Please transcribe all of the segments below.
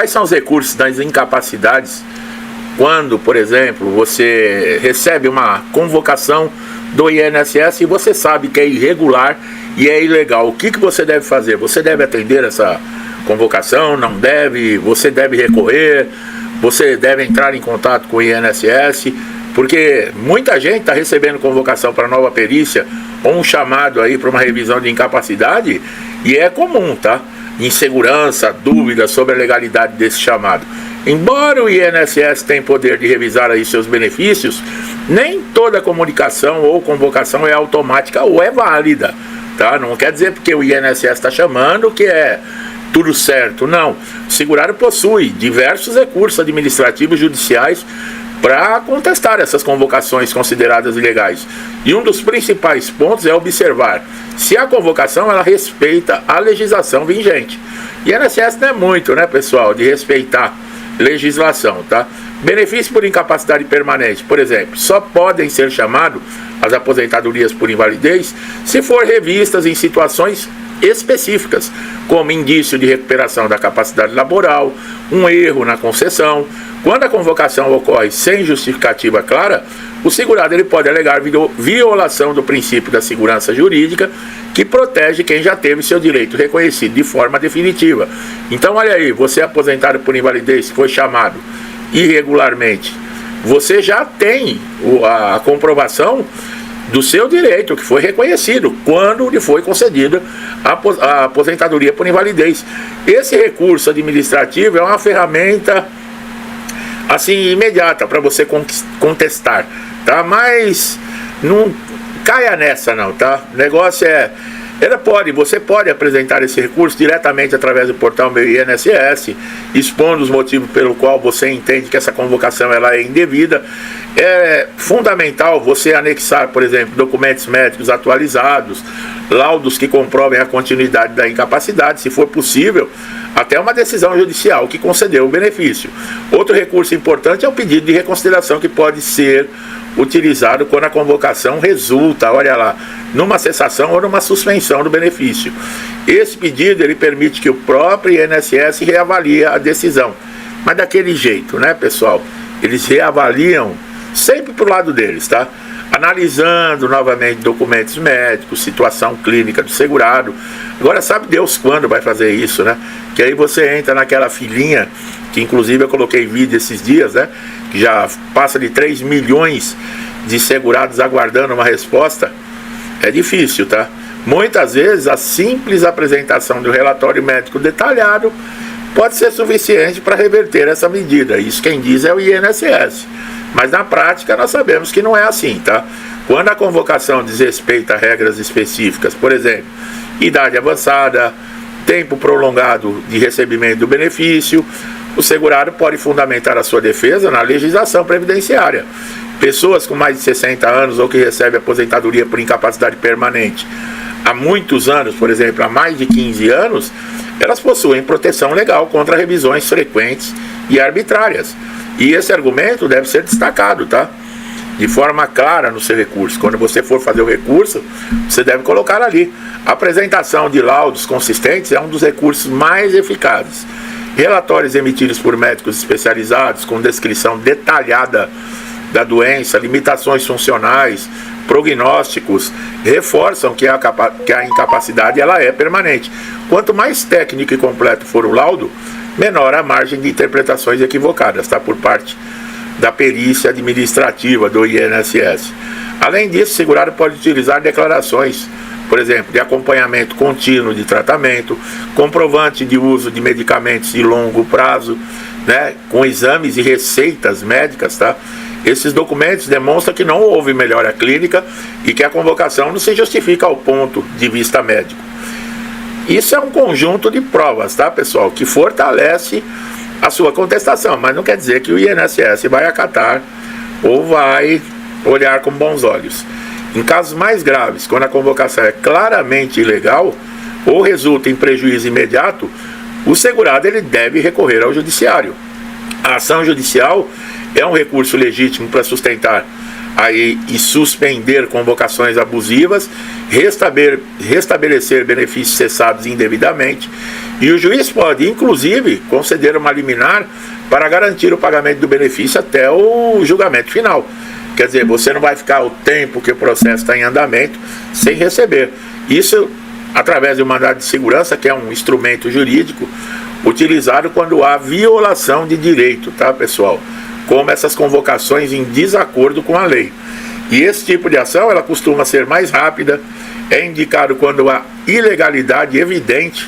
Quais são os recursos das incapacidades quando, por exemplo, você recebe uma convocação do INSS e você sabe que é irregular e é ilegal? O que você deve fazer? Você deve atender essa convocação? Não deve? Você deve recorrer? Você deve entrar em contato com o INSS? Porque muita gente está recebendo convocação para nova perícia ou um chamado aí para uma revisão de incapacidade, e é comum, tá? Insegurança, dúvidas sobre a legalidade desse chamado. Embora o INSS tenha poder de revisar aí seus benefícios, nem toda comunicação ou convocação é automática ou é válida, tá? Não quer dizer porque o INSS está chamando que é tudo certo, não. O segurado possui diversos recursos administrativos judiciais para contestar essas convocações consideradas ilegais. E um dos principais pontos é observar se a convocação ela respeita a legislação vigente. E a INSS não é muito, né, pessoal, de respeitar legislação, tá? Benefício por incapacidade permanente, por exemplo, só podem ser chamados as aposentadorias por invalidez se for revistas em situações específicas, como indício de recuperação da capacidade laboral, um erro na concessão. Quando a convocação ocorre sem justificativa clara, o segurado ele pode alegar violação do princípio da segurança jurídica, que protege quem já teve seu direito reconhecido de forma definitiva. Então, olha aí, você é aposentado por invalidez, foi chamado irregularmente, você já tem a comprovação do seu direito, que foi reconhecido quando lhe foi concedida a aposentadoria por invalidez. Esse recurso administrativo é uma ferramenta assim imediata para você contestar, tá? Mas não caia nessa não, tá? O negócio você pode apresentar esse recurso diretamente através do portal Meu INSS, expondo os motivos pelo qual você entende que essa convocação ela é indevida. É fundamental você anexar, por exemplo, documentos médicos atualizados, laudos que comprovem a continuidade da incapacidade, se for possível, até uma decisão judicial que concedeu o benefício. Outro recurso importante é o pedido de reconsideração, que pode ser utilizado quando a convocação resulta, olha lá, numa cessação ou numa suspensão do benefício. Esse pedido ele permite que o próprio INSS reavalie a decisão, mas daquele jeito, né, pessoal? Eles reavaliam sempre pro lado deles, tá? Analisando novamente documentos médicos, situação clínica do segurado. Agora sabe Deus quando vai fazer isso, né? Que aí você entra naquela filinha, que inclusive eu coloquei vídeo esses dias, né? Que já passa de 3 milhões de segurados aguardando uma resposta. É difícil, tá? Muitas vezes a simples apresentação de um relatório médico detalhado pode ser suficiente para reverter essa medida. Isso quem diz é o INSS. Mas na prática nós sabemos que não é assim, tá? Quando a convocação desrespeita regras específicas, por exemplo, idade avançada, tempo prolongado de recebimento do benefício, o segurado pode fundamentar a sua defesa na legislação previdenciária. Pessoas com mais de 60 anos ou que recebem aposentadoria por incapacidade permanente há muitos anos, por exemplo, há mais de 15 anos, elas possuem proteção legal contra revisões frequentes e arbitrárias. E esse argumento deve ser destacado, tá? De forma clara no seu recurso. Quando você for fazer o recurso, você deve colocar ali. A apresentação de laudos consistentes é um dos recursos mais eficazes. Relatórios emitidos por médicos especializados com descrição detalhada da doença, limitações funcionais, prognósticos, reforçam que a incapacidade ela é permanente. Quanto mais técnico e completo for o laudo, menor a margem de interpretações equivocadas, tá? Por parte da perícia administrativa do INSS. Além disso, o segurado pode utilizar declarações, por exemplo, de acompanhamento contínuo de tratamento, comprovante de uso de medicamentos de longo prazo, né, com exames e receitas médicas, tá? Esses documentos demonstram que não houve melhora clínica e que a convocação não se justifica ao ponto de vista médico. Isso é um conjunto de provas, tá, pessoal, que fortalece a sua contestação, mas não quer dizer que o INSS vai acatar ou vai olhar com bons olhos. Em casos mais graves, quando a convocação é claramente ilegal ou resulta em prejuízo imediato, o segurado ele deve recorrer ao judiciário. A ação judicial é um recurso legítimo para sustentar e suspender convocações abusivas, restabelecer benefícios cessados indevidamente E o juiz pode, inclusive, conceder uma liminar para garantir o pagamento do benefício até o julgamento final. Quer dizer, você não vai ficar o tempo que o processo está em andamento sem receber. Isso através do mandado de segurança, que é um instrumento jurídico utilizado quando há violação de direito, tá, pessoal? Como essas convocações em desacordo com a lei. E esse tipo de ação, ela costuma ser mais rápida, é indicado quando há ilegalidade evidente,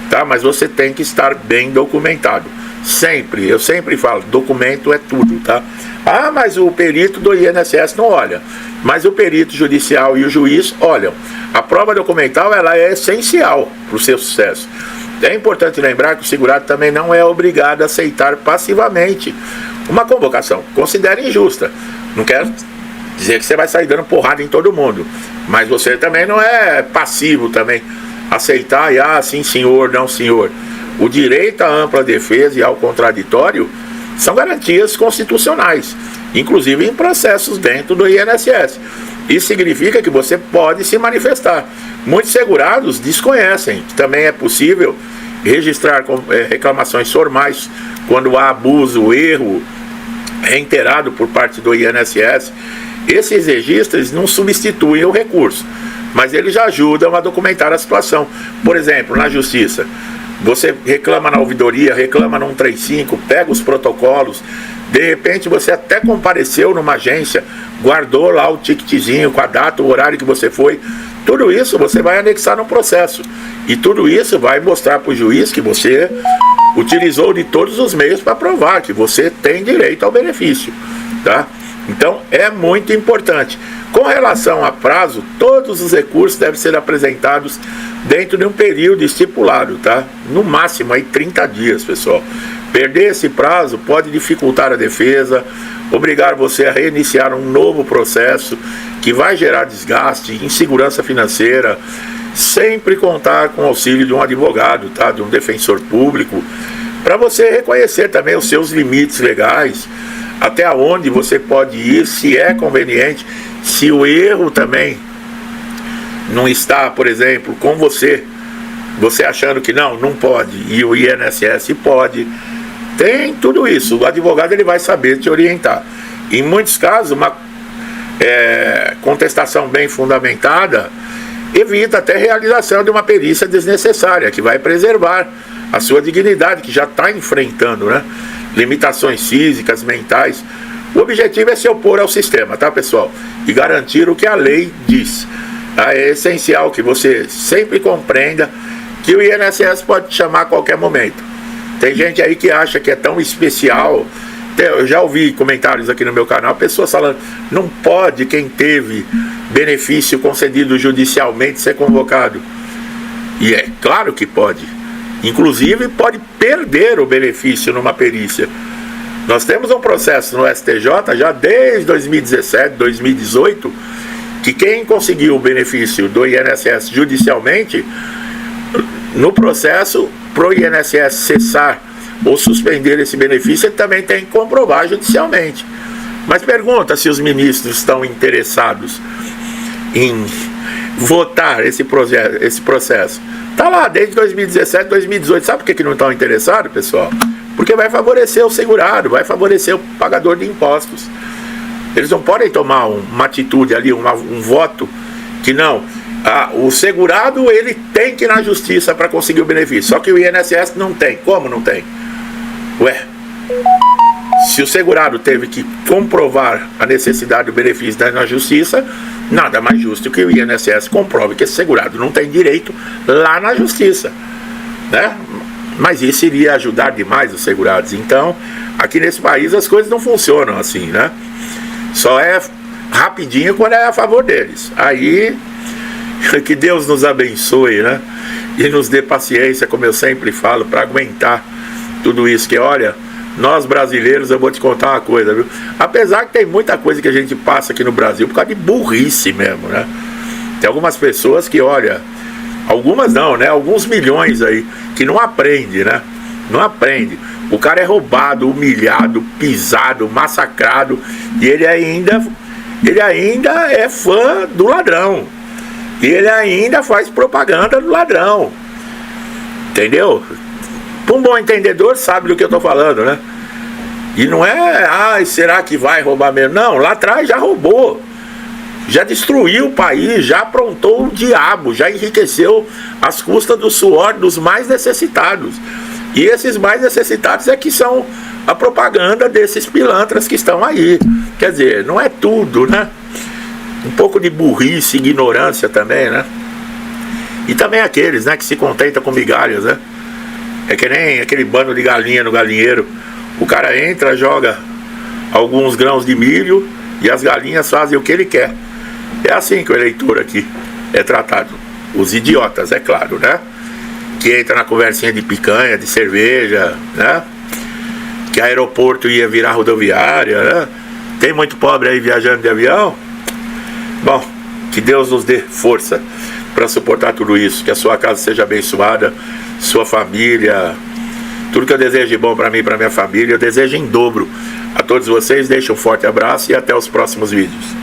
tá? Mas você tem que estar bem documentado. Sempre, eu sempre falo, documento é tudo, tá? Ah, mas o perito do INSS não olha. Mas o perito judicial e o juiz olham. A prova documental, ela é essencial para o seu sucesso. É importante lembrar que o segurado também não é obrigado a aceitar passivamente uma convocação. Considere injusta. Não quero dizer que você vai sair dando porrada em todo mundo, mas você também não é passivo também. Aceitar e sim senhor, não senhor. O direito à ampla defesa e ao contraditório são garantias constitucionais, inclusive em processos dentro do INSS. Isso significa que você pode se manifestar. Muitos segurados desconhecem que também é possível registrar reclamações formais quando há abuso, erro reiterado por parte do INSS. Esses registros não substituem o recurso, mas eles já ajudam a documentar a situação. Por exemplo, na justiça, você reclama na ouvidoria, reclama no 135, pega os protocolos, de repente você até compareceu numa agência, guardou lá o ticketzinho com a data, o horário que você foi. Tudo isso você vai anexar no processo. E tudo isso vai mostrar para o juiz que você utilizou de todos os meios para provar que você tem direito ao benefício, tá? Então é muito importante. Com relação a prazo, todos os recursos devem ser apresentados dentro de um período estipulado, tá? No máximo aí 30 dias, pessoal. Perder esse prazo pode dificultar a defesa, obrigar você a reiniciar um novo processo que vai gerar desgaste, insegurança financeira. Sempre contar com o auxílio de um advogado, tá? De um defensor público, para você reconhecer também os seus limites legais, até onde você pode ir, se é conveniente, se o erro também não está, por exemplo, com você achando que não pode, e o INSS pode. Tem tudo isso, o advogado ele vai saber te orientar. Em muitos casos, uma contestação bem fundamentada evita até a realização de uma perícia desnecessária, que vai preservar a sua dignidade, que já está enfrentando, né? Limitações físicas, mentais. O objetivo é se opor ao sistema, tá, pessoal? E garantir o que a lei diz. É essencial que você sempre compreenda que o INSS pode te chamar a qualquer momento. Tem gente aí que acha que é tão especial. Eu já ouvi comentários aqui no meu canal, pessoas falando, não pode quem teve benefício concedido judicialmente ser convocado. E é claro que pode. Inclusive pode perder o benefício numa perícia. Nós temos um processo no STJ já desde 2017, 2018, que quem conseguiu o benefício do INSS judicialmente, no processo, para o INSS cessar ou suspender esse benefício, ele também tem que comprovar judicialmente. Mas pergunta se os ministros estão interessados em votar esse processo. Está lá desde 2017, 2018. Sabe por que não estão interessados, pessoal? Porque vai favorecer o segurado, vai favorecer o pagador de impostos. Eles não podem tomar uma atitude ali, um voto que não. O segurado ele tem que ir na justiça para conseguir o benefício. Só que o INSS não tem. Como não tem? Ué, se o segurado teve que comprovar a necessidade do benefício na justiça, nada mais justo que o INSS comprove que esse segurado não tem direito lá na justiça, né? Mas isso iria ajudar demais os segurados. Então, aqui nesse país as coisas não funcionam assim, né? Só é rapidinho quando é a favor deles. Aí, que Deus nos abençoe, né? E nos dê paciência, como eu sempre falo, para aguentar tudo isso. Que olha, nós brasileiros, eu vou te contar uma coisa, viu? Apesar que tem muita coisa que a gente passa aqui no Brasil por causa de burrice mesmo, né? Tem algumas pessoas que, olha, algumas não, né? Alguns milhões aí que não aprende, né? Não aprende. O cara é roubado, humilhado, pisado, massacrado, e ele ainda é fã do ladrão. E ele ainda faz propaganda do ladrão. Entendeu? Um bom entendedor sabe do que eu tô falando, né? E não é, será que vai roubar mesmo? Não, lá atrás já roubou. Já destruiu o país, já aprontou o diabo, já enriqueceu às custas do suor dos mais necessitados. E esses mais necessitados é que são a propaganda desses pilantras que estão aí. Quer dizer, não é tudo, né? Um pouco de burrice, ignorância também, né? E também aqueles, né, que se contentam com migalhas, né? É que nem aquele bando de galinha no galinheiro. O cara entra, joga alguns grãos de milho e as galinhas fazem o que ele quer. É assim que o eleitor aqui é tratado. Os idiotas, é claro, né? Que entra na conversinha de picanha, de cerveja, né? Que aeroporto ia virar rodoviária, né? Tem muito pobre aí viajando de avião. Bom, que Deus nos dê força para suportar tudo isso. Que a sua casa seja abençoada, sua família. Tudo que eu desejo de bom para mim e para minha família, eu desejo em dobro a todos vocês. Deixo um forte abraço e até os próximos vídeos.